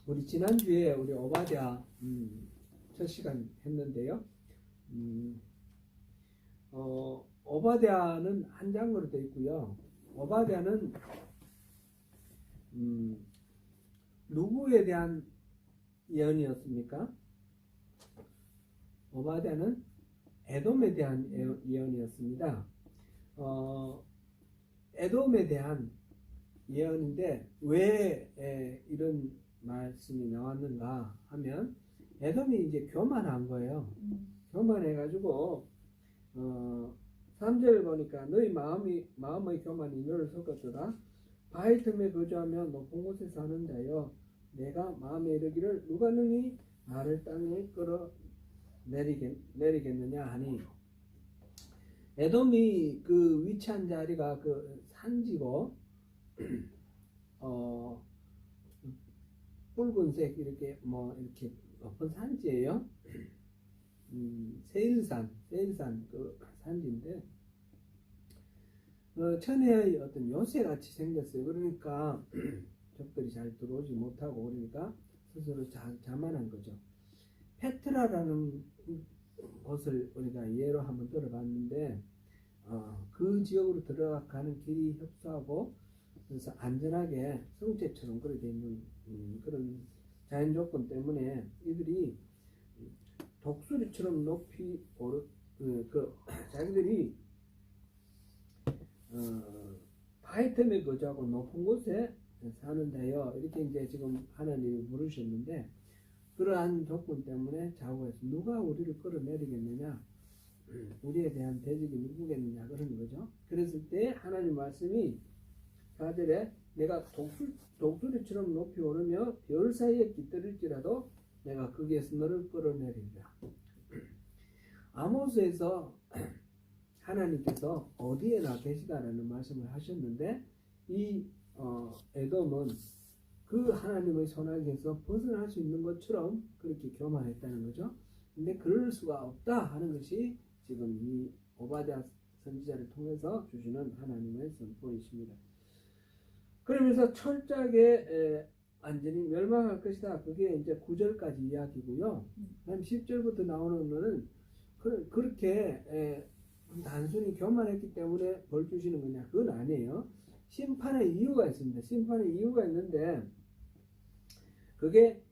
우리 지난주에 우리 오바댜 첫 시간 했는데요. 오바댜는 한 장으로 되어 있고요. 오바댜는 누구에 대한 예언이었습니까? 오바댜는 에돔에 대한 예언이었습니다. 에돔에 대한 예언인데 왜 이런 말씀이 나왔는가 하면 에돔이 이제 교만한 거예요. 교만해가지고 3절 보니까 너희 마음의 교만이 너를 섞었도다. 바위 틈에 거주하며 높은 곳에 사는 자여 내가 마음에 이르기를 누가 능히 나를 땅에 끌어 내리겠느냐 하니, 에돔이 그 위치한 자리가 그 산지고 붉은색 이렇게 이렇게 높은 산지예요. 세일산 그 산지인데 천혜의 어떤 요새같이 생겼어요. 그러니까 적들이 잘 들어오지 못하고 그러니까 스스로 자만한 거죠. 페트라라는 곳을 우리가 예로 한번 들어봤는데 그 지역으로 들어가는 길이 협소하고 그래서 안전하게 성체처럼 그렇게 되어 있는 그런 자연 조건 때문에 이들이 독수리처럼 높이 자기들이 바위 틈에 거주하고 높은 곳에 사는데요. 이렇게 이제 지금 하나님이 부르셨는데 그러한 조건 때문에 자고해서 누가 우리를 끌어내리겠느냐, 우리에 대한 대적이 누구겠느냐 그런 거죠. 그랬을 때 하나님 말씀이 4절에 내가 독수리처럼 높이 오르며 별 사이에 깃들일지라도 내가 거기에서 너를 끌어내리리라. 아모스에서 하나님께서 어디에나 계시다라는 말씀을 하셨는데 이 에돔은 그 하나님의 손아귀에서 벗어날 수 있는 것처럼 그렇게 교만했다는 거죠. 근데 그럴 수가 없다 하는 것이 지금 이 오바댜 선지자를 통해서 주시는 하나님의 선포이십니다. 그러면서 철저하게 완전히 멸망할 것이다. 그게 이제 9절까지 이야기고요. 다음 10절부터 나오는 거는 그렇게 단순히 교만했기 때문에 벌 주시는 거냐, 그건 아니에요. 심판의 이유가 있습니다. 심판의 이유가 있는데 그게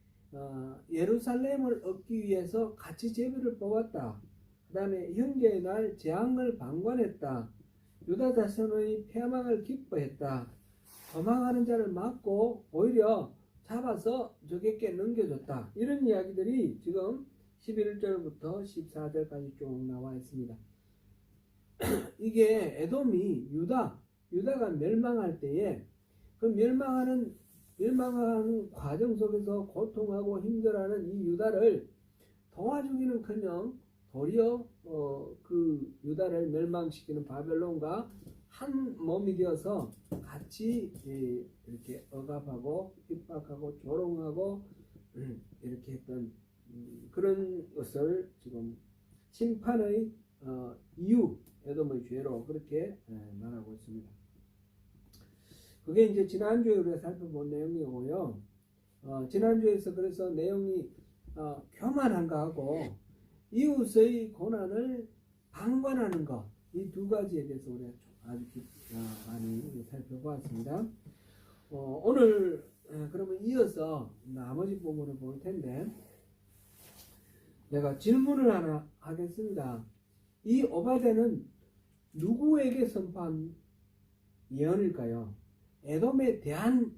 예루살렘을 얻기 위해서 가치 제비를 뽑았다. 그 다음에 형제의 날 재앙을 방관했다. 유다 자손의 패망을 기뻐했다. 도망하는 자를 막고 오히려 잡아서 적에게 넘겨줬다. 이런 이야기들이 지금 11절부터 14절까지 쭉 나와 있습니다. 이게 에돔이 유다가 멸망할 때에 그 멸망하는 과정 속에서 고통하고 힘들어하는 이 유다를 도와주기는커녕 도리어 그 유다를 멸망시키는 바벨론과 한 몸이 되어서 같이 이렇게 억압하고 핍박하고 조롱하고 이렇게 했던 그런 것을 지금 심판의 이유, 에돔의 죄로 그렇게 말하고 있습니다. 그게 이제 지난주에 우리가 살펴본 내용이고요. 지난주에서 그래서 내용이 교만한가 하고 이웃의 고난을 방관하는 것, 이 두 가지에 대해서 우리가 아주 많이 살펴보았습니다. 오늘 그러면 이어서 나머지 부분을 볼 텐데 내가 질문을 하나 하겠습니다. 이 오바댜는 누구에게 선포한 예언일까요? 에돔에 대한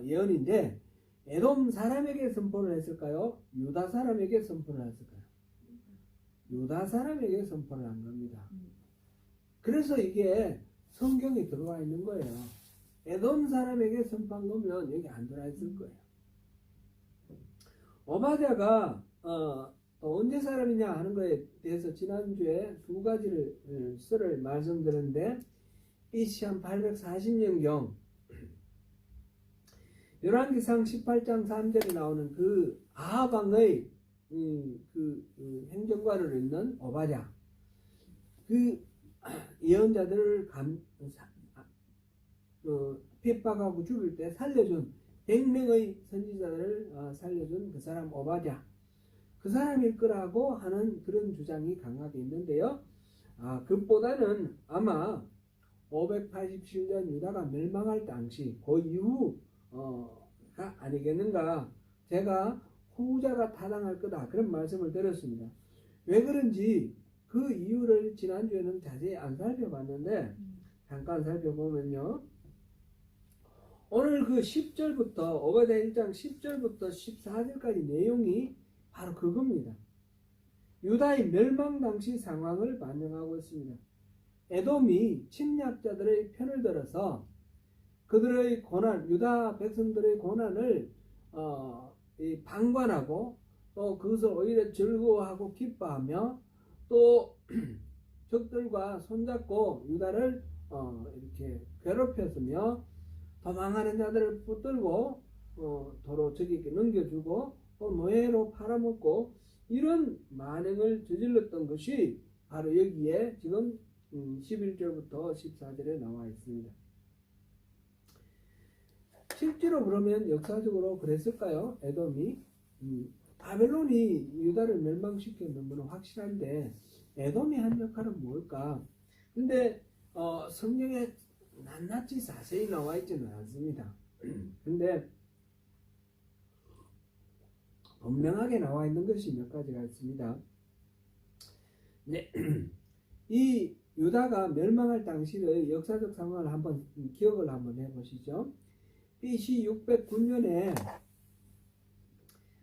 예언인데 에돔 사람에게 선포를 했을까요? 유다 사람에게 선포를 했을까요? 유다 사람에게 선포를 한 겁니다. 그래서 이게 성경에 들어와 있는 거예요. 에돔 사람에게 선포한 거면 여기 안 들어와 있을 거예요. 오바댜가 언제 사람이냐 하는 것에 대해서 지난주에 두 가지를 썰을 말씀드렸는데 BC 840년경 열왕기상 18장 3절에 나오는 그 아합 왕의 그 행정관으로 있는 오바댜, 그 예언자들을 핍박하고 죽일 때 살려준 100명의 선지자들을 살려준 그 사람 오바댜, 그 사람일 거라고 하는 그런 주장이 강하게 있는데요. 그것보다는 아마 587년 유다가 멸망할 당시 그 이후가 아니겠는가. 제가 후자가 타당할 거다 그런 말씀을 드렸습니다. 왜 그런지 그 이유를 지난주에는 자세히 안 살펴봤는데 잠깐 살펴보면요. 오늘 그 10절부터 오바댜 1장 10절부터 14절까지 내용이 바로 그겁니다. 유다의 멸망 당시 상황을 반영하고 있습니다. 에돔이 침략자들의 편을 들어서 그들의 고난, 유다 백성들의 고난을 방관하고 또 그것을 오히려 즐거워하고 기뻐하며 또 적들과 손잡고 유다를 이렇게 괴롭혔으며 도망하는 자들을 붙들고 도로 저기게 넘겨주고 또 노예로 팔아먹고 이런 만행을 저질렀던 것이 바로 여기에 지금 11절부터 14절에 나와 있습니다. 실제로 그러면 역사적으로 그랬을까요? 에돔이 바벨론이 유다를 멸망시켰는 것은 확실한데 에돔이 한 역할은 뭘까? 근데 성경에 낱낱이 자세히 나와 있지는 않습니다. 근데 분명하게 나와 있는 것이 몇 가지가 있습니다. 네. 이 유다가 멸망할 당시의 역사적 상황을 한번 기억을 한번 해보시죠. BC 609년에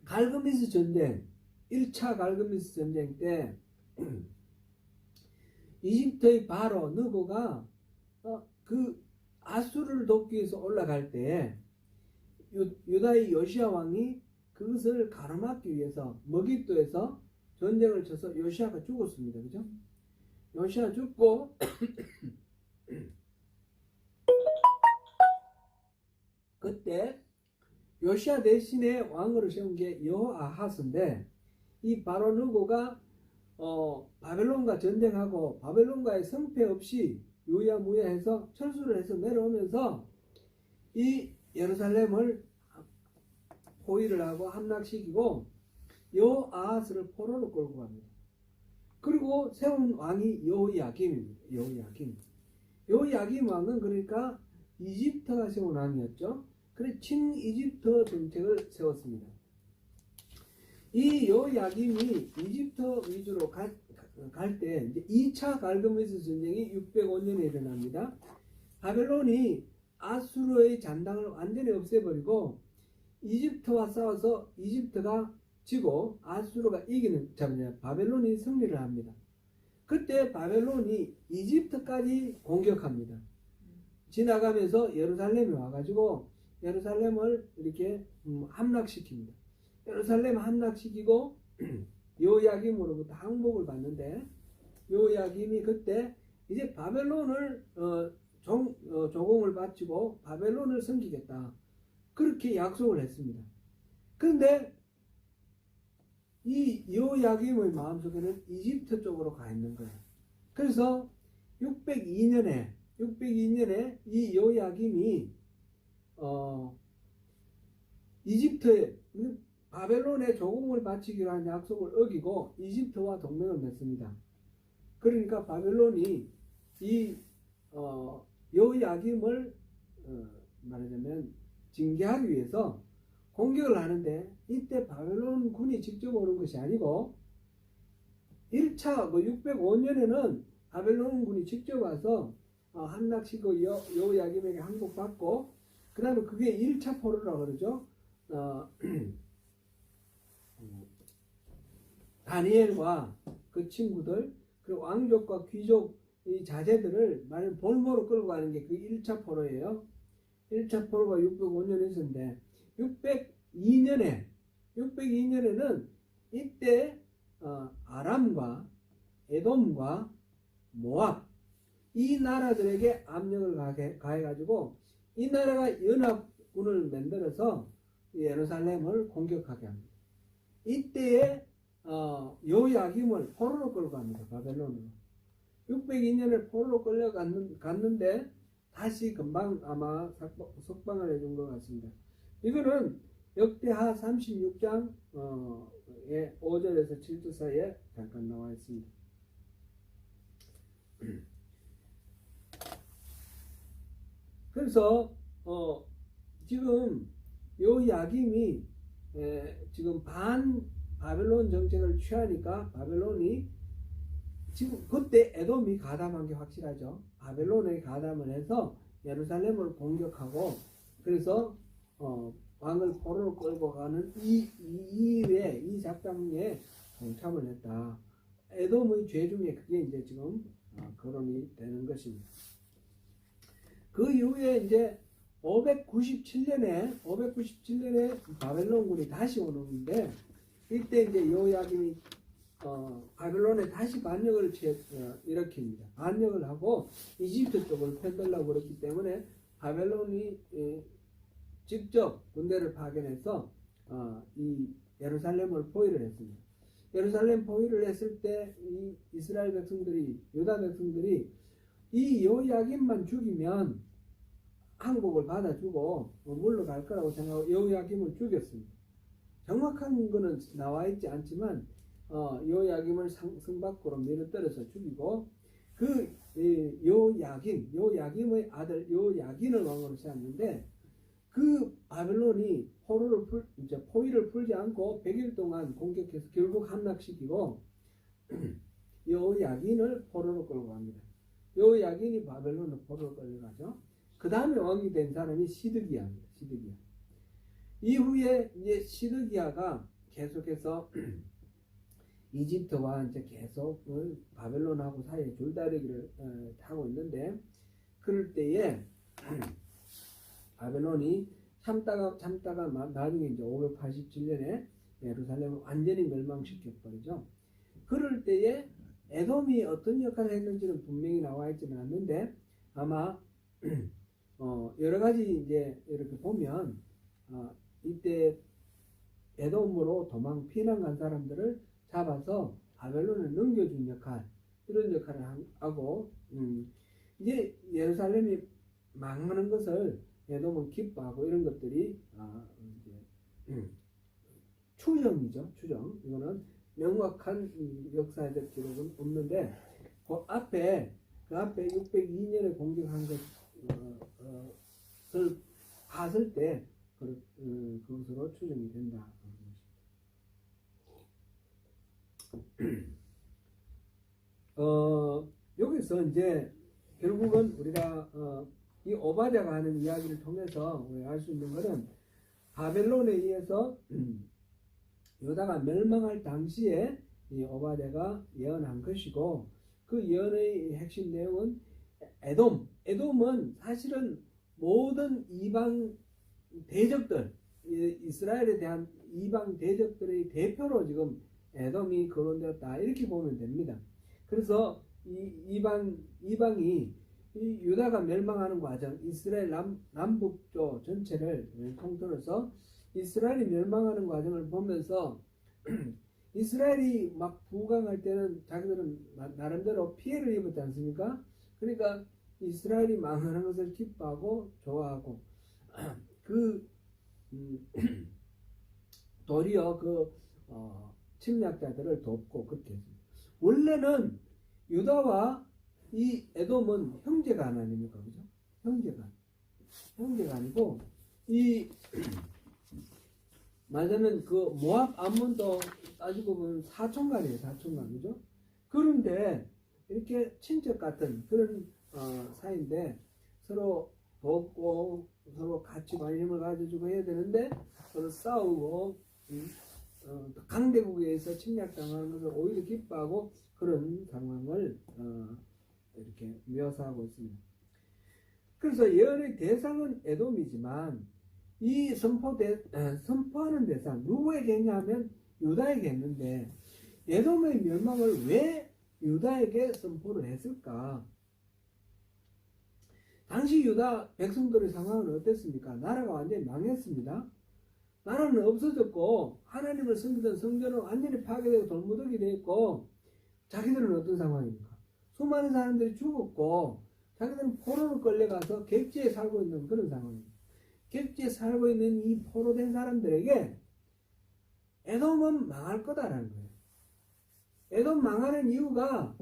갈그미스 전쟁, 1차 갈그미스 전쟁 때 이집트의 바로 느고가 그 아수르를 돕기 위해서 올라갈 때 유다의 요시야 왕이 그것을 가로막기 위해서 머깃도에서 전쟁을 쳐서 요시야가 죽었습니다. 그죠? 요시야 죽고 그때 요시야 대신에 왕으로 세운 게 여호아하스인데 이 바로 느고가 바벨론과 전쟁하고 바벨론과의 성패 없이 유야무야해서 철수를 해서 내려오면서 이 예루살렘을 포위를 하고 함락시키고 여호아하스를 포로로 끌고 갑니다. 그리고 세운 왕이 여호야김입니다. 여호야김 왕은 그러니까 이집트가 세운 왕이었죠. 그래서 친이집트 정책을 세웠습니다. 이 여호야김이 이집트 위주로 갈 때 이제 2차 갈그미스 전쟁이 605년에 일어납니다. 바벨론이 아수르의 잔당을 완전히 없애버리고 이집트와 싸워서 이집트가 지고 아수르가 이기는 바벨론이 승리를 합니다. 그때 바벨론이 이집트까지 공격합니다. 지나가면서 예루살렘에 와가지고 예루살렘을 이렇게 함락시킵니다. 예루살렘 함락시키고 여호야김으로부터 항복을 받는데 여호야김이 그때 이제 바벨론을 조공을 바치고 바벨론을 섬기겠다 그렇게 약속을 했습니다. 그런데 이 여호야김의 마음속에는 이집트 쪽으로 가 있는 거예요. 그래서 602년에 이 여호야김이 이집트에 바벨론에 조공을 바치기로 한 약속을 어기고 이집트와 동맹을 맺습니다. 그러니까 바벨론이 이 여호야김을 말하자면 징계하기 위해서 공격을 하는데 이때 바벨론 군이 직접 오는 것이 아니고 1차 605년에는 바벨론 군이 직접 와서 함락시키고 여호야김에게 항복받고 그 다음에 그게 1차 포로라고 그러죠. 다니엘과 그 친구들 그리고 왕족과 귀족 이 자제들을 말하면 볼모로 끌고 가는 게 그 1차 포로예요. 1차 포로가 605년에 있었는데 602년에는 이때 아람과 에돔과 모압 이 나라들에게 압력을 가해가지고 이 나라가 연합군을 만들어서 예루살렘을 공격하게 합니다. 이때에 여호야김을 포로로 끌고 갑니다. 바벨론으로. 602년에 포로로 끌려갔는데 다시 금방 아마 석방을 해준 것 같습니다. 이거는 역대하 36장 5절에서 7절 사이에 잠깐 나와 있습니다. 그래서 지금 요야김이 지금 반 바벨론 정책을 취하니까 바벨론이 지금 그때 에돔이 가담한 게 확실하죠. 바벨론에 가담을 해서 예루살렘을 공격하고 그래서 왕을 포로로 끌고 가는 이 작전에 동참을 했다. 에돔의 죄 중에 그게 이제 지금 거론이 되는 것입니다. 그 이후에 이제 597년에 바벨론군이 다시 오는데 이때 이제 여호야김이 바벨론에 다시 반역을 일으킵니다. 반역을 하고 이집트 쪽을 편들려고 그랬기 때문에 바벨론이 직접 군대를 파견해서 이 예루살렘을 포위를 했습니다. 예루살렘 포위를 했을 때 이 이스라엘 백성들이 유다 백성들이 이 여호야김만 죽이면 항복을 받아주고 물러갈 거라고 생각하고 여호야김을 죽였습니다. 정확한 거는 나와 있지 않지만 여호야김을 성 밖으로 밀어떨어서 죽이고 그 여호야김의 아들 여호야긴을 왕으로 세웠는데 그 바벨론이 포위를 풀지 않고 100일 동안 공격해서 결국 함락시키고 여호야긴을 포로로 끌고 갑니다. 여호야긴이 바벨론을 포로로 끌려가죠. 그 다음에 왕이 된 사람이 시드기야입니다. 시드기야. 이후에 이제 시드기야가 계속해서 이집트와 이제 계속 바벨론하고 사이에 줄다리기를 타고 있는데 그럴 때에 바벨론이 참다가 나중에 이제 587년에 예루살렘을 완전히 멸망시켜 버리죠. 그럴 때에 에돔이 어떤 역할을 했는지는 분명히 나와 있지는 않는데 아마 여러 가지 이제 이렇게 보면 이때 에돔으로 피난 간 사람들을 잡아서 바벨론에 넘겨준 역할 이런 역할을 하고 이제 예루살렘이 망하는 것을 에돔은 기뻐하고 이런 것들이 이제 추정이죠. 추정. 이거는 명확한 역사적 기록은 없는데 그 앞에 602년에 공격한 것을 봤을 때 그것으로 추정이 된다. 여기서 이제 결국은 우리가 이 오바댜가 하는 이야기를 통해서 알 수 있는 것은 바벨론에 의해서 유다가 멸망할 당시에 이 오바댜가 예언한 것이고 그 예언의 핵심 내용은 에돔은 사실은 모든 이방 대적들 이스라엘에 대한 이방 대적들의 대표로 지금 에돔이 거론되었다 이렇게 보면 됩니다. 그래서 이 이방이 이 유다가 멸망하는 과정 이스라엘 남북조 전체를 통틀어서 이스라엘이 멸망하는 과정을 보면서 이스라엘이 막 부강할 때는 자기들은 나름대로 피해를 입었지 않습니까? 그러니까 이스라엘이 망하는 것을 기뻐하고 좋아하고 도리어 침략자들을 돕고 그렇게 했습니다. 원래는 유다와 이 에돔은 형제가 아닙니까? 그죠? 형제가 아니고 말하자면 그 모압 암몬도 따지고 보면 사촌간이에요. 사촌간. 그죠? 그런데 이렇게 친척 같은 그런 사이인데 서로 돕고 서로 같이 관심을 가져주고 해야 되는데 서로 싸우고 강대국에 의해서 침략당하는 것을 오히려 기뻐하고 그런 상황을 이렇게 묘사하고 있습니다. 그래서 예언의 대상은 에돔이지만 이 선포하는 대상 누구에게 했냐면 유다에게 했는데 에돔의 멸망을 왜 유다에게 선포를 했을까? 당시 유다 백성들의 상황은 어땠습니까? 나라가 완전히 망했습니다. 나라는 없어졌고 하나님을 섬기던 성전은 완전히 파괴되고 돌무더기 되었고 자기들은 어떤 상황입니까? 수많은 사람들이 죽었고 자기들은 포로로 끌려가서 객지에 살고 있는 그런 상황입니다. 객지에 살고 있는 이 포로된 사람들에게 에돔은 망할 거다라는 거예요. 에돔 망하는 이유가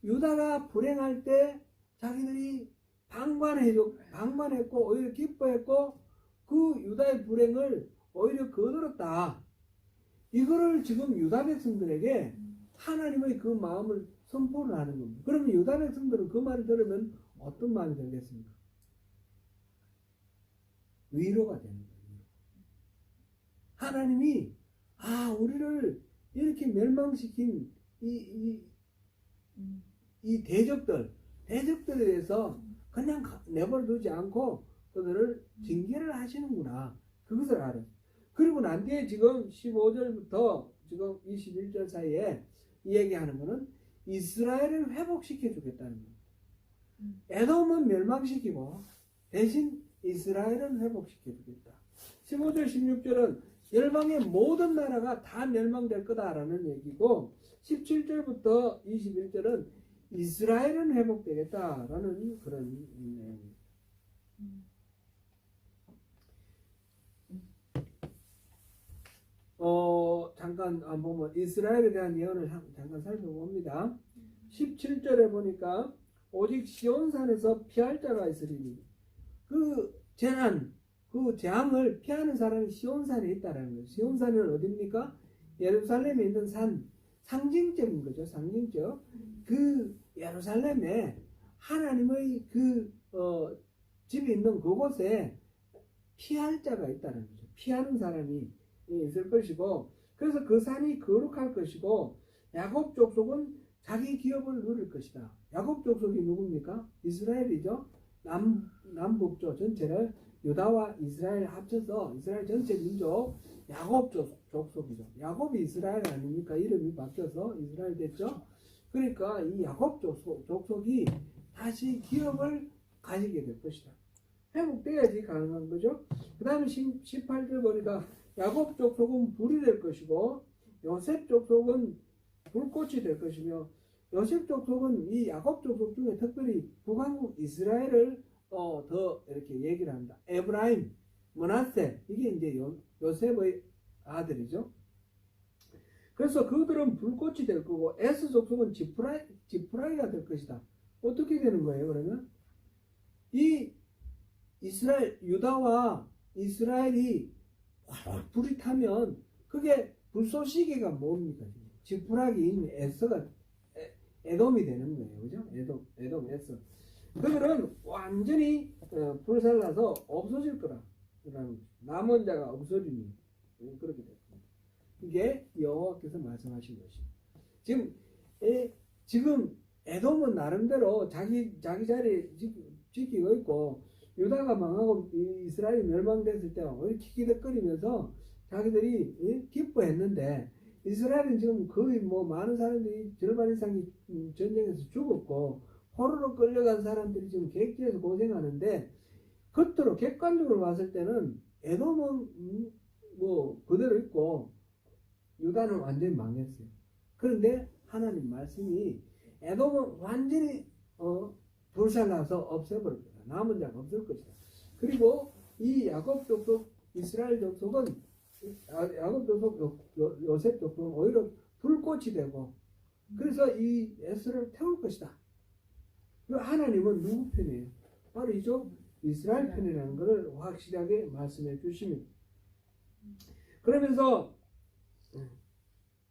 유다가 불행할 때 자기들이 방관했고 오히려 기뻐했고 그 유다의 불행을 오히려 거들었다. 이거를 지금 유다 백성들에게 하나님의 그 마음을 선포를 하는 겁니다. 그러면 유다 백성들은 그 말을 들으면 어떤 마음이 들겠습니까? 위로가 되는 거예요. 하나님이 우리를 이렇게 멸망시킨 이 대적들에 대해서 그냥 내버려 두지 않고 그들을 징계를 하시는구나. 그것을 알아요. 그리고 난 뒤에 지금 15절부터 지금 21절 사이에 이야기하는 거는 이스라엘을 회복시켜 주겠다는 거예요. 에돔은 멸망시키고 대신 이스라엘은 회복시켜 주겠다. 15절 16절은 열방의 모든 나라가 다 멸망될 거다라는 얘기고 17절부터 21절은 이스라엘은 회복되겠다라는 그런 내용입니다. 잠깐 보면 이스라엘에 대한 예언을 잠깐 살펴봅니다. 17절에 보니까 오직 시온산에서 피할 자가 있으리니 그 재난, 그 재앙을 피하는 사람이 시온산에 있다라는 거예요. 시온산은 어디입니까? 예루살렘에 있는 산, 상징적인 거죠. 상징적. 그 예루살렘에 하나님의 그 집이 있는 그곳에 피할 자가 있다는 거죠. 피하는 사람이 있을 것이고, 그래서 그 산이 거룩할 것이고, 야곱 족속은 자기 기업을 누릴 것이다. 야곱 족속이 누굽니까? 이스라엘이죠. 남북조 전체를 유다와 이스라엘 합쳐서 이스라엘 전체 민족 야곱 족속이죠. 야곱이 이스라엘 아닙니까? 이름이 바뀌어서 이스라엘 됐죠. 그러니까 이 야곱 족속이 다시 기업을 가지게 될 것이다. 회복돼야지 가능한 거죠. 그 다음에 18절 보니까 야곱 족속은 불이 될 것이고 요셉 족속은 불꽃이 될 것이며, 요셉 족속은 이 야곱 족속 중에 특별히 북왕국 이스라엘을 더 이렇게 얘기를 합니다. 에브라임, 므낫세, 이게 이제 요셉의 아들이죠. 그래서 그들은 불꽃이 될 거고 에스 족속은 지프라이가 될 것이다. 어떻게 되는 거예요? 그러면 이 이스라엘, 유다와 이스라엘이 불이 타면 그게 불쏘시개가 뭡니까? 지푸라기인 에서가 에돔이 되는 거예요. 그죠? 에돔, 에서. 그들은 완전히 불살라서 없어질 거라. 남은 자가 없어지니 그렇게 됐습니다. 이게 여호와께서 말씀하신 것입니다. 지금 에돔은 나름대로 자기 자리 지키고 있고, 유다가 망하고 이스라엘이 멸망됐을 때 이렇게 기득거리면서 자기들이 기뻐했는데, 이스라엘은 지금 거의 많은 사람들이 절반 이상이 전쟁에서 죽었고 포로로 끌려간 사람들이 지금 객지에서 고생하는데, 겉으로 객관적으로 봤을 때는 에돔은 그대로 있고 유다는 완전히 망했어요. 그런데 하나님 말씀이 에돔은 완전히 불살라서 없애버릴 거다. 남은 자가 없을 것이다. 그리고 이 야곱 족속, 이스라엘 족속은 야곱 족속, 요셉 족속은 오히려 불꽃이 되고, 그래서 이 에스를 태울 것이다. 하나님은 누구 편이에요? 바로 이쪽 이스라엘 편이라는 것을 확실하게 말씀해 주십니다. 그러면서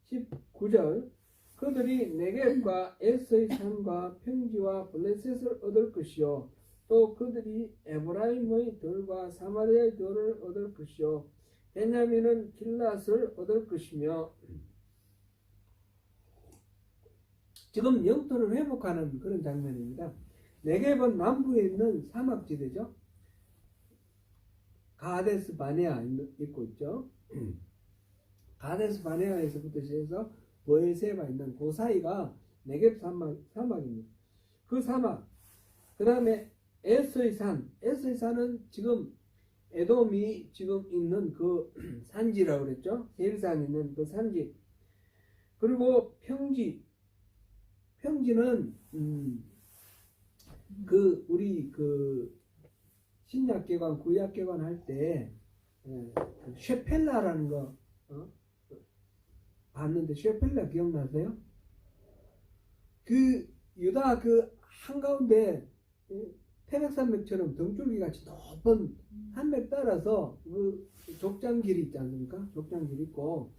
19절, 그들이 네겝과 에스의 산과 평지와 블레셋을 얻을 것이요, 또 그들이 에브라임의 들과 사마리아의 들을 얻을 것이요, 베냐민은 길랏을 얻을 것이며, 지금 영토를 회복하는 그런 장면입니다. 네겝은 남부에 있는 사막지대죠. 가데스 바네아 있고 있죠. 가데스 바네아에서부터 시작해서 브에세바 있는 그 사이가 네겝 사막입니다. 그 사막, 그 다음에 에스의 산은 지금 에돔이 지금 있는 그 산지라고 그랬죠. 세일산 있는 그 산지. 그리고 평지는 우리 신약개관, 구약개관 할 때 그 쉐펠라라는 거 봤는데 쉐펠라 기억나세요? 그 유다 그 한가운데 태백산맥처럼 등줄기 같이 높은 산맥 따라서 그 족장길이 있지 않습니까? 족장길이 있고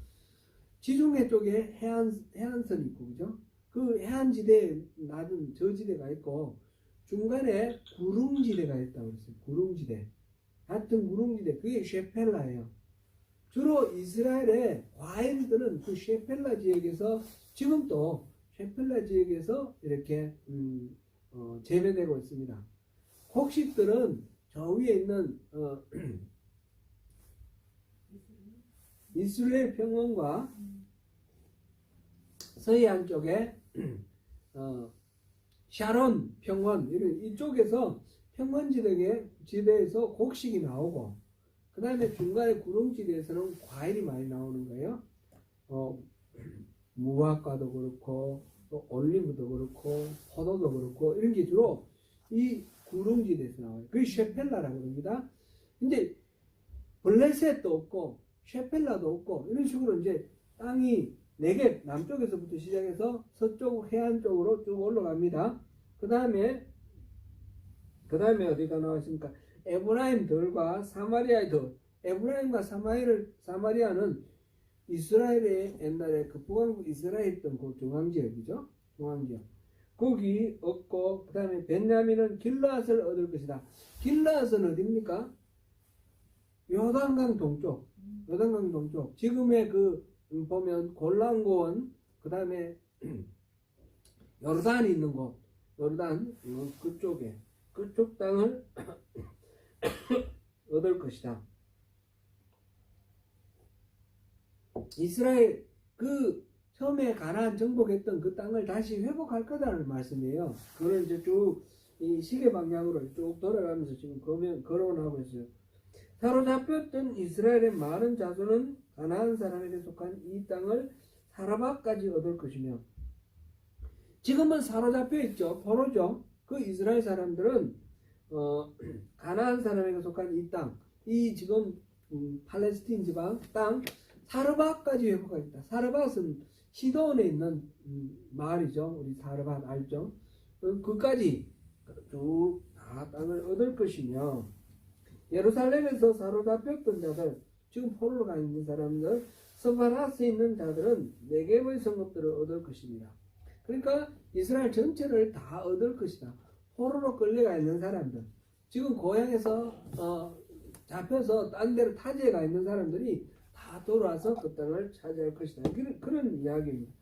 지중해 쪽에 해안선이 있고 그죠? 그 해안지대에 낮은 저지대가 있고 중간에 구릉지대가 있다고 그랬어요. 구릉지대. 같은 구릉지대. 그게 쉐펠라예요. 주로 이스라엘의 과일들은 그 쉐펠라 지역에서 지금도 쉐펠라 지역에서 이렇게 재배되고 있습니다. 곡식들은 저 위에 있는 이스라엘 평원과 서해안 쪽에 샤론 평원 이쪽에서 평원지대에서 곡식이 나오고 그 다음에 중간에 구릉지대에서는 과일이 많이 나오는 거예요. 무화과도 그렇고 또 올리브도 그렇고 포도도 그렇고 이런 게 주로 이 구릉지대에서 나와요. 그게 쉐펠라라고 합니다. 근데 블레셋도 없고 쉐펠라도 없고 이런 식으로 이제 땅이 네겝 남쪽에서부터 시작해서 서쪽 해안 쪽으로 쭉 올라갑니다. 그 다음에 어디가 나와 있습니까? 에브라임들과 사마리아의 들. 에브라임과 사마리아는 이스라엘의 옛날에 그 북왕국 이스라엘 있던 그 중앙지역이죠. 중앙지역. 거기 얻고 그 다음에 벤야민은 길르앗을 얻을 것이다. 길르앗은 어디입니까? 요단강 동쪽. 요단강 동쪽. 지금의 그 보면 골란고원 그 다음에 요르단이 있는 곳. 요르단 그쪽에 그쪽 땅을 얻을 것이다. 이스라엘 그 처음에 가나안 정복했던 그 땅을 다시 회복할 거다라는 말씀이에요. 그걸 이제 쭉 이 시계 방향으로 쭉 돌아가면서 지금 거론하고 있어요. 사로잡혔던 이스라엘의 많은 자손은 가나안 사람에게 속한 이 땅을 사라바까지 얻을 것이며 지금은 사로잡혀 있죠. 포로죠. 그 이스라엘 사람들은 가나안 사람에게 속한 이 땅, 이 지금 팔레스틴 지방 땅 사르밧까지 회복하겠다. 사르밧은 시돈에 있는 마을이죠. 우리 사르밧 알죠? 그까지 쭉 다 땅을 얻을 것이며 예루살렘에서 사로잡혔던 자들, 지금 포로로 가 있는 사람들, 스바라스에 있는 자들은 네겝의 성읍들을 얻을 것입니다. 그러니까 이스라엘 전체를 다 얻을 것이다. 포로로 끌려가 있는 사람들, 지금 고향에서 잡혀서 딴 데로 타지에 가 있는 사람들이 다 돌아와서 그 땅을 차지할 것이다. 그런 이야기입니다.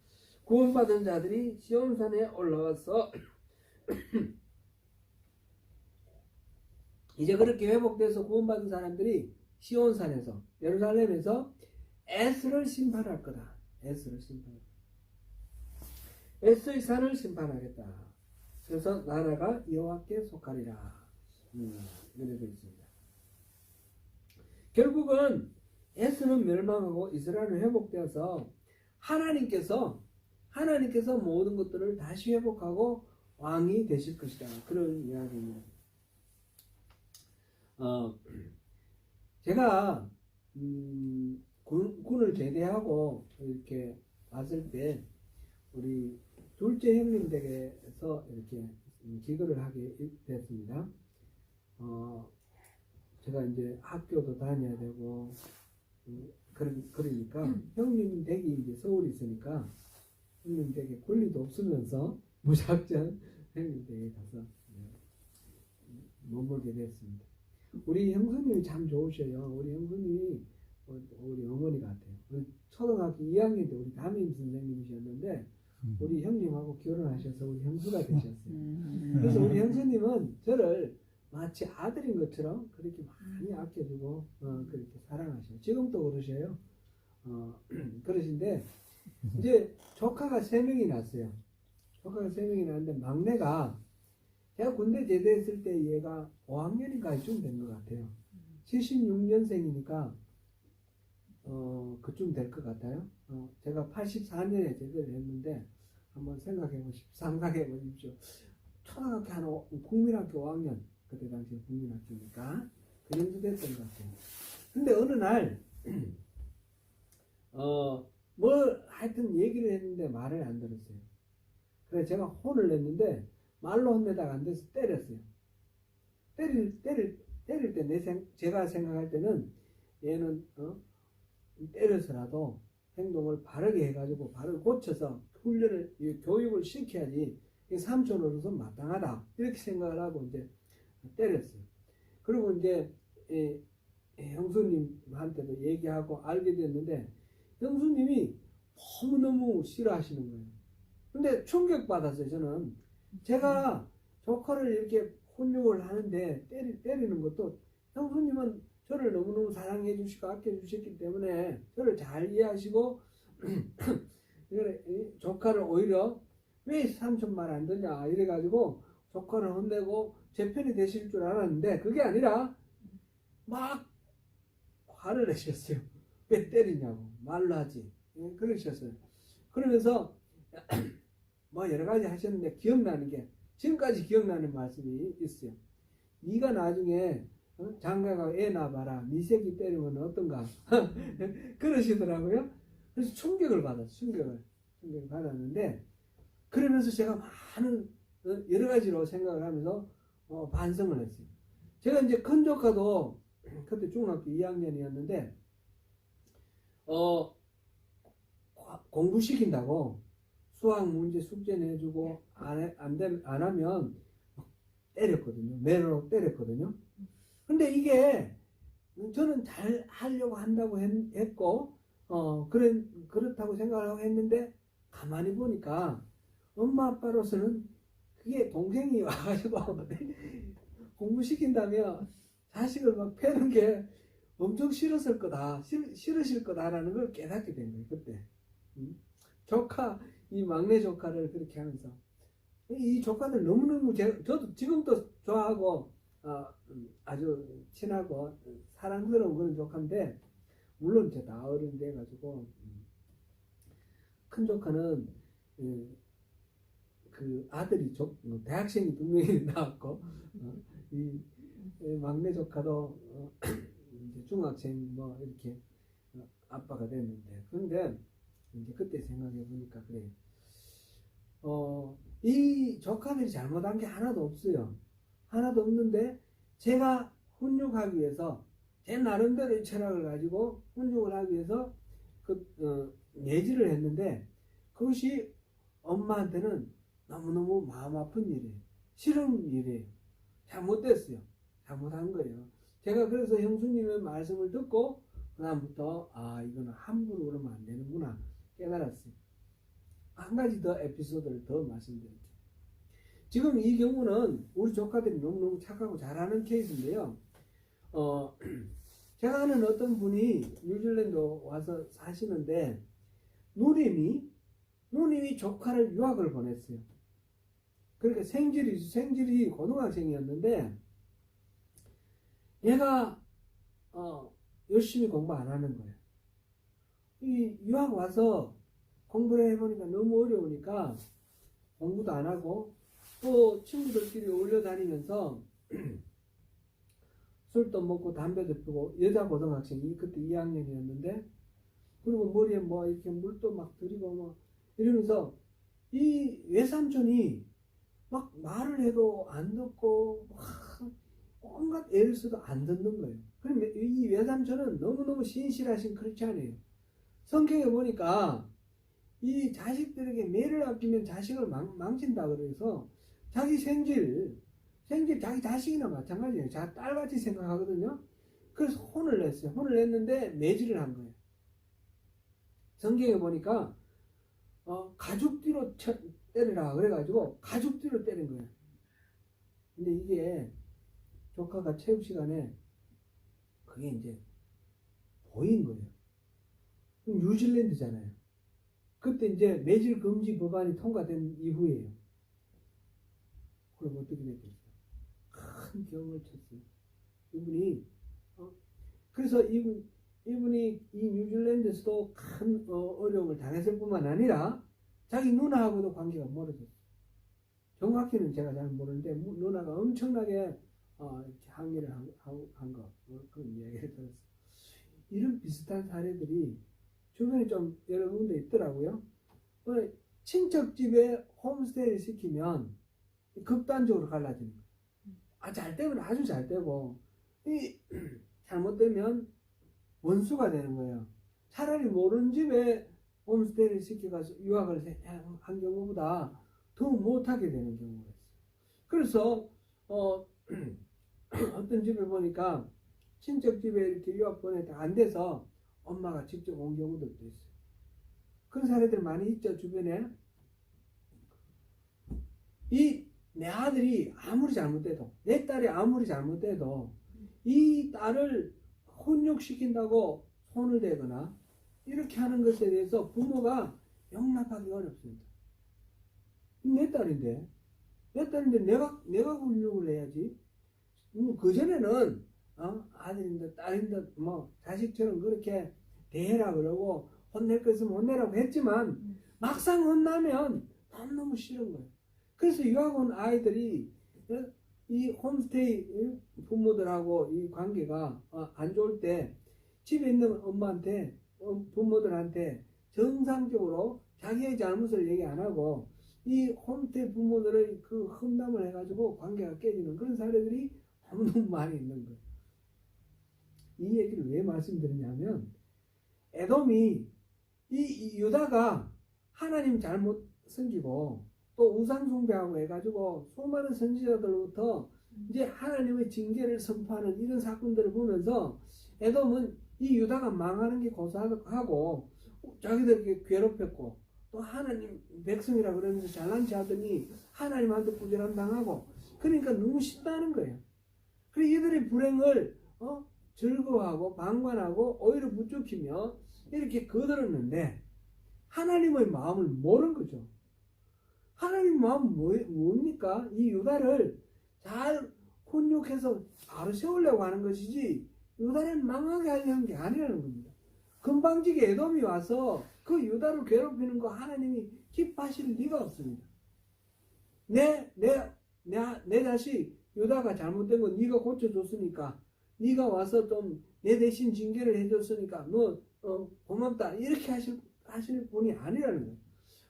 구원받은 자들이 시온산에 올라와서 이제 그렇게 회복돼서 구원받은 사람들이 시온산에서 예루살렘에서 에스를 심판할 거다. 에스를 심판할 거다. 에스의 산을 심판하겠다. 그래서 나라가 여호와께 속하리라. 이렇게 되어 있습니다. 결국은 에스는 멸망하고 이스라엘은 회복되어서 하나님께서 모든 것들을 다시 회복하고 왕이 되실 것이다. 그런 이야기입니다. 제가 군을 제대하고 이렇게 왔을 때 우리 둘째 형님 댁에서 이렇게 기거를 하게 됐습니다. 제가 이제 학교도 다녀야 되고 그러니까 형님 댁이 이제 서울에 있으니까 형님 댁에 권리도 없으면서 무작정 형님 댁에 가서 머물게 됐습니다. 우리 형수님이 참 좋으셔요. 우리 형수님이 우리 어머니 같아요. 우리 초등학교 2학년 때 우리 담임 선생님이셨는데 우리 형님하고 결혼하셔서 우리 형수가 되셨어요. 그래서 우리 형수님은 저를 마치 아들인 것처럼 그렇게 많이 아껴주고 그렇게 사랑하셔요. 지금도 그러셔요. 그러신데 이제 조카가 3명이 났어요. 조카가 3명이 났는데 막내가 제가 군대 제대했을 때 얘가 5학년인가 좀 된 것 같아요. 76년생이니까 그쯤 될 것 같아요. 제가 84년에 제대를 했는데 한번 상상해 보십시오. 초등학교 국민학교 5학년 그때 당시 국민학교니까 그 정도 됐던 것 같아요. 근데 어느 날 뭘 하여튼 얘기를 했는데 말을 안 들었어요. 그래서 제가 혼을 냈는데 말로 혼내다가 안 돼서 때렸어요. 때릴 때 제가 생각할 때는 얘는 때려서라도 행동을 바르게 해가지고 바로 고쳐서 훈련을 교육을 시켜야지 삼촌으로서 마땅하다 이렇게 생각을 하고 이제 때렸어요. 그리고 이제 형수님한테도 얘기하고 알게 됐는데 형수님이 너무너무 싫어하시는 거예요. 근데 충격받았어요. 저는 제가 조카를 이렇게 훈육을 하는데 때리는 것도 형수님은 저를 너무너무 사랑해 주시고 아껴 주셨기 때문에 저를 잘 이해하시고 조카를 오히려 왜 삼촌 말 안 듣냐 이래가지고 조카를 혼내고 제 편이 되실 줄 알았는데 그게 아니라 막 화를 내셨어요. 왜 때리냐고 말로 하지 그러셨어요. 그러면서 뭐 여러 가지 하셨는데 기억나는 게 지금까지 기억나는 말씀이 있어요. 네가 나중에 장가가 애 낳아봐라. 네 새끼 때리면 어떤가 그러시더라고요. 그래서 충격을 받았는데 그러면서 제가 많은 여러 가지로 생각을 하면서 반성을 했어요. 제가 이제 큰 조카도 그때 중학교 2학년이었는데 공부시킨다고 수학 문제 숙제 내주고 안 하면 때렸거든요. 매로 때렸거든요. 근데 이게 저는 잘 하려고 한다고 했고 그렇다고 생각을 하고 했는데 가만히 보니까 엄마 아빠로서는 그게 동생이 와가지고 공부시킨다면 자식을 막 패는 게 엄청 싫으실 거다라는 걸 깨닫게 된 거예요. 그때 이 막내 조카를 그렇게 하면서 이 조카들 너무너무 저도 지금도 좋아하고 아주 친하고 사랑스러운 그런 조카인데 물론 이제 다 어른이 돼가지고 큰 조카는 그 아들이 대학생이 2명이 나왔고 이 막내 조카도 이제 중학생 뭐 이렇게 아빠가 됐는데 그런데 이제 그때 생각해 보니까 그래요. 이 조카들이 잘못한 게 하나도 없어요. 하나도 없는데 제가 훈육하기 위해서 제 나름대로의 철학을 가지고 훈육을 하기 위해서 내지를 했는데 그것이 엄마한테는 너무너무 마음 아픈 일이에요. 싫은 일이에요. 잘못됐어요. 잘못한 거예요. 제가 그래서 형수님의 말씀을 듣고 그다음부터 이거는 함부로 그러면 안 되는구나 깨달았어요. 한 가지 더 에피소드를 더 말씀드릴게요. 지금 이 경우는 우리 조카들이 너무너무 착하고 잘하는 케이스인데요. 제가 아는 어떤 분이 뉴질랜드 와서 사시는데 누님이 조카를 유학을 보냈어요. 그러니까 생질이 고등학생이었는데 얘가 열심히 공부 안 하는 거예요. 이 유학 와서 공부를 해보니까 너무 어려우니까 공부도 안 하고 또 친구들끼리 어울려 다니면서 술도 먹고 담배도 피우고 여자 고등학생이 그때 2학년이었는데 그리고 머리에 뭐 이렇게 물도 막 들이고 뭐 이러면서 이 외삼촌이 막 말을 해도 안 듣고 온갖 애를 써도 안 듣는 거예요. 그럼 이 외삼촌은 너무너무 신실하신 크리스찬이에요. 성경에 보니까 이 자식들에게 매를 아끼면 자식을 망친다 그래서 자기 생질 자기 자식이나 마찬가지예요. 자기 딸같이 생각하거든요. 그래서 혼을 냈어요. 혼을 냈는데 매질을 한 거예요. 성경에 보니까 가죽 뒤로 때리라 그래가지고 가죽 뒤로 때린 거예요. 근데 이게 조카가 체육 시간에 그게 이제 보인 거예요. 뉴질랜드잖아요. 그때 이제 매질 금지 법안이 통과된 이후에요. 그럼 어떻게 됐겠어요? 큰 경을 쳤어요. 이분이 그래서 이분이 이 뉴질랜드에서도 큰 어려움을 당했을 뿐만 아니라 자기 누나하고도 관계가 멀어졌어요. 정확히는 제가 잘 모르는데 누나가 엄청나게 이렇게 항의를 한 거, 그런 이야기를 들었어요. 이런 비슷한 사례들이 주변에 좀 여러 군데 있더라고요. 친척 집에 홈스테이를 시키면 극단적으로 갈라지는 거예요. 잘 되면 아주 잘 되고, 잘못되면 원수가 되는 거예요. 차라리 모르는 집에 홈스테이를 시켜가서 유학을 한 경우보다 더 못하게 되는 경우가 있어요. 그래서 어떤 집에 보니까 친척 집에 이렇게 유학 보내다 안 돼서 엄마가 직접 온 경우들도 있어요. 그런 사례들 많이 있죠, 주변에. 내 아들이 아무리 잘못돼도, 내 딸이 아무리 잘못돼도 이 딸을 혼육시킨다고 손을 대거나 이렇게 하는 것에 대해서 부모가 용납하기 어렵습니다. 내 딸인데 내가 훈육을 해야지. 그전에는 아들인데 딸인데 뭐 자식처럼 그렇게 대해라 그러고 혼낼 거 있으면 혼내라고 했지만 막상 혼나면 너무너무 싫은 거예요. 그래서 유학 온 아이들이 이 홈스테이 부모들하고 이 관계가 안 좋을 때 집에 있는 엄마한테 부모들한테 정상적으로 자기의 잘못을 얘기 안 하고 이 홈스테이 부모들의 그 험담을 해가지고 관계가 깨지는 그런 사례들이 너무 많이 있는 거예요. 이 얘기를 왜 말씀드리냐면 에돔이 이 유다가 하나님 잘못 섬기고 또 우상 숭배하고 해가지고 수많은 선지자들로부터 이제 하나님의 징계를 선포하는 이런 사건들을 보면서 에돔은 이 유다가 망하는 게 고사하고 자기들에게 괴롭혔고 또 하나님 백성이라 그러면서 잘난 체 하더니 하나님한테 꾸지람 당하고 그러니까 너무 싫다는 거예요. 그래서 이들의 불행을 즐거워하고 방관하고 오히려 부추기며 이렇게 거들었는데 하나님의 마음을 모른 거죠. 하나님 마음은 뭡니까? 이 유다를 잘 훈육해서 바로 세우려고 하는 것이지 유다를 망하게 하려는 게 아니라는 겁니다. 금방지게 에돔이 와서 그 유다를 괴롭히는 거 하나님이 기뻐하실 리가 없습니다. 내 자식 유다가 잘못된 거 네가 고쳐줬으니까 네가 와서 좀 내 대신 징계를 해줬으니까 너 고맙다 이렇게 하실 분이 아니라는 거예요.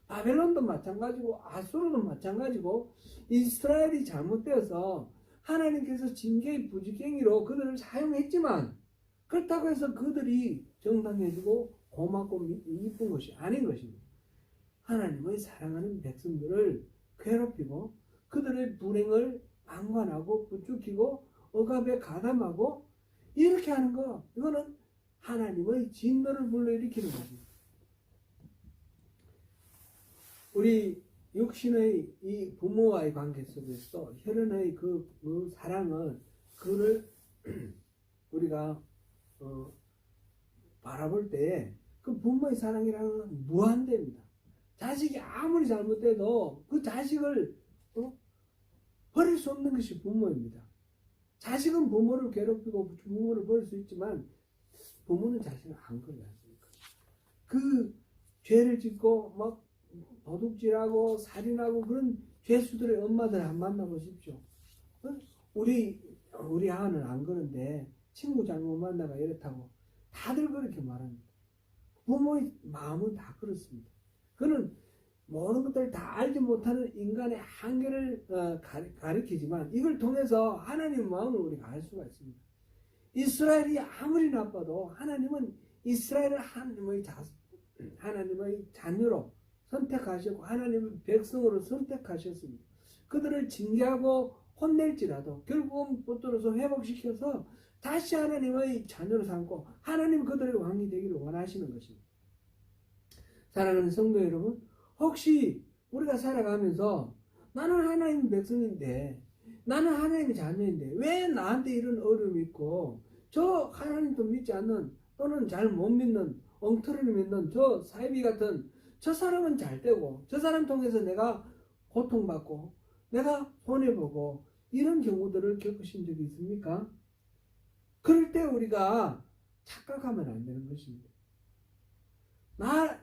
바벨론도 마찬가지고 아수르도 마찬가지고 이스라엘이 잘못되어서 하나님께서 징계의 부지깽이로 그들을 사용했지만 그렇다고 해서 그들이 정당해지고 고맙고 이쁜 것이 아닌 것입니다. 하나님의 사랑하는 백성들을 괴롭히고 그들의 불행을 방관하고 부추기고 억압에 가담하고 이렇게 하는 거 이거는 하나님의 진노를 불러일으키는 겁니다. 우리 육신의 이 부모와의 관계 속에서 혈연의 그 사랑은 그를 우리가 바라볼 때 그 부모의 사랑이라는 건 무한대입니다. 자식이 아무리 잘못돼도 그 자식을 버릴 수 없는 것이 부모입니다. 자식은 부모를 괴롭히고 부모를 버릴 수 있지만 부모는 자식을 안 버리지 않습니까? 그 죄를 짓고 막 도둑질하고 살인하고 그런 죄수들의 엄마들 안 만나보십시오. 우리 아는 안 그런데 친구 잘못 만나가 이렇다고 다들 그렇게 말합니다. 부모의 마음은 다 그렇습니다. 그는 모든 것들을 다 알지 못하는 인간의 한계를 가리키지만 이걸 통해서 하나님의 마음을 우리가 알 수가 있습니다. 이스라엘이 아무리 나빠도 하나님은 이스라엘을 하나님의 자녀로 선택하셨고 하나님의 백성으로 선택하셨습니다. 그들을 징계하고 혼낼지라도 결국은 붙들어서 회복시켜서 다시 하나님의 자녀로 삼고 하나님 그들의 왕이 되기를 원하시는 것입니다. 사랑하는 성도 여러분, 혹시 우리가 살아가면서 나는 하나님의 백성인데 나는 하나님의 자녀인데 왜 나한테 이런 어려움이 있고 저 하나님도 믿지 않는 또는 잘 못 믿는 엉터리를 믿는 저 사이비 같은 저 사람은 잘 되고 저 사람 통해서 내가 고통받고 내가 손해보고 이런 경우들을 겪으신 적이 있습니까? 그럴 때 우리가 착각하면 안 되는 것입니다.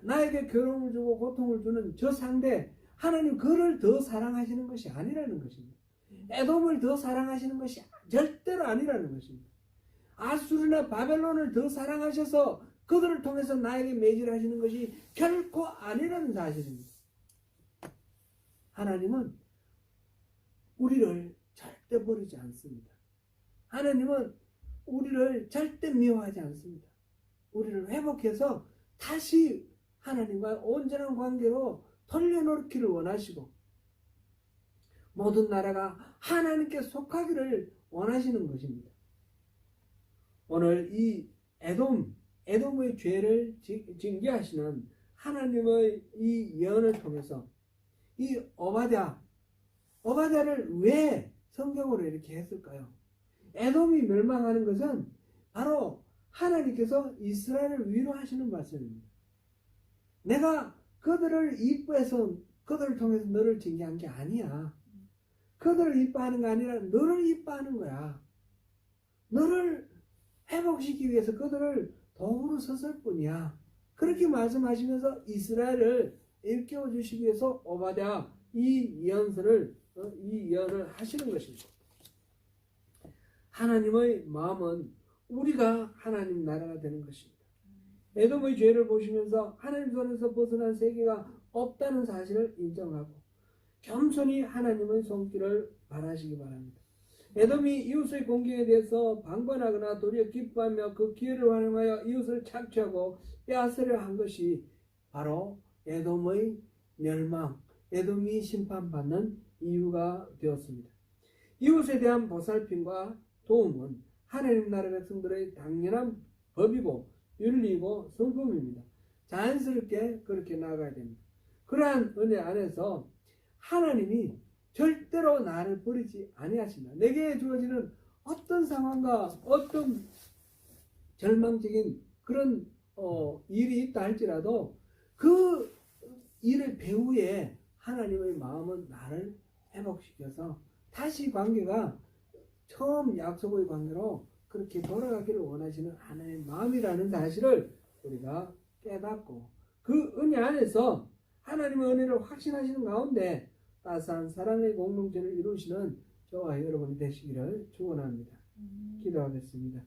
나에게 괴로움을 주고 고통을 주는 저 상대 하나님 그를 더 사랑하시는 것이 아니라는 것입니다. 에돔을 더 사랑하시는 것이 절대로 아니라는 것입니다. 아수르나 바벨론을 더 사랑하셔서 그들을 통해서 나에게 매질하시는 것이 결코 아니라는 사실입니다. 하나님은 우리를 절대 버리지 않습니다. 하나님은 우리를 절대 미워하지 않습니다. 우리를 회복해서 다시 하나님과 온전한 관계로 돌려놓기를 원하시고 모든 나라가 하나님께 속하기를 원하시는 것입니다. 오늘 이 에돔의 죄를 징계하시는 하나님의 이 예언을 통해서 이 오바댜를 왜 성경으로 이렇게 했을까요? 에돔이 멸망하는 것은 바로 하나님께서 이스라엘을 위로하시는 말씀입니다. 내가 그들을 이뻐해서 그들을 통해서 너를 징계한 게 아니야. 그들을 이뻐하는 게 아니라 너를 이뻐하는 거야. 너를 회복시키기 위해서 그들을 도구로 썼을 뿐이야. 그렇게 말씀하시면서 이스라엘을 일깨워 주시기 위해서 오바댜 이 예언을 하시는 것입니다. 하나님의 마음은 우리가 하나님 나라가 되는 것입니다. 에돔의 죄를 보시면서 하나님 손에서 벗어난 세계가 없다는 사실을 인정하고 겸손히 하나님의 손길을 바라시기 바랍니다. 에돔이 이웃의 공경에 대해서 방관하거나 도리어 기뻐하며 그 기회를 활용하여 이웃을 착취하고 빼앗으려 한 것이 바로 에돔의 멸망, 에돔이 심판받는 이유가 되었습니다. 이웃에 대한 보살핌과 도움은 하나님 나라 백성들의 당연한 법이고 윤리이고 성품입니다. 자연스럽게 그렇게 나아가야 됩니다. 그러한 은혜 안에서 하나님이 절대로 나를 버리지 아니하신다. 내게 주어지는 어떤 상황과 어떤 절망적인 그런 일이 있다 할지라도 그 일의 배후에 하나님의 마음은 나를 회복시켜서 다시 관계가 처음 약속의 관계로 그렇게 돌아가기를 원하시는 하나님의 마음이라는 사실을 우리가 깨닫고 그 은혜 안에서 하나님의 은혜를 확신하시는 가운데 따스한 사랑의 공동체를 이루시는 저와 여러분이 되시기를 축원합니다. 기도하겠습니다.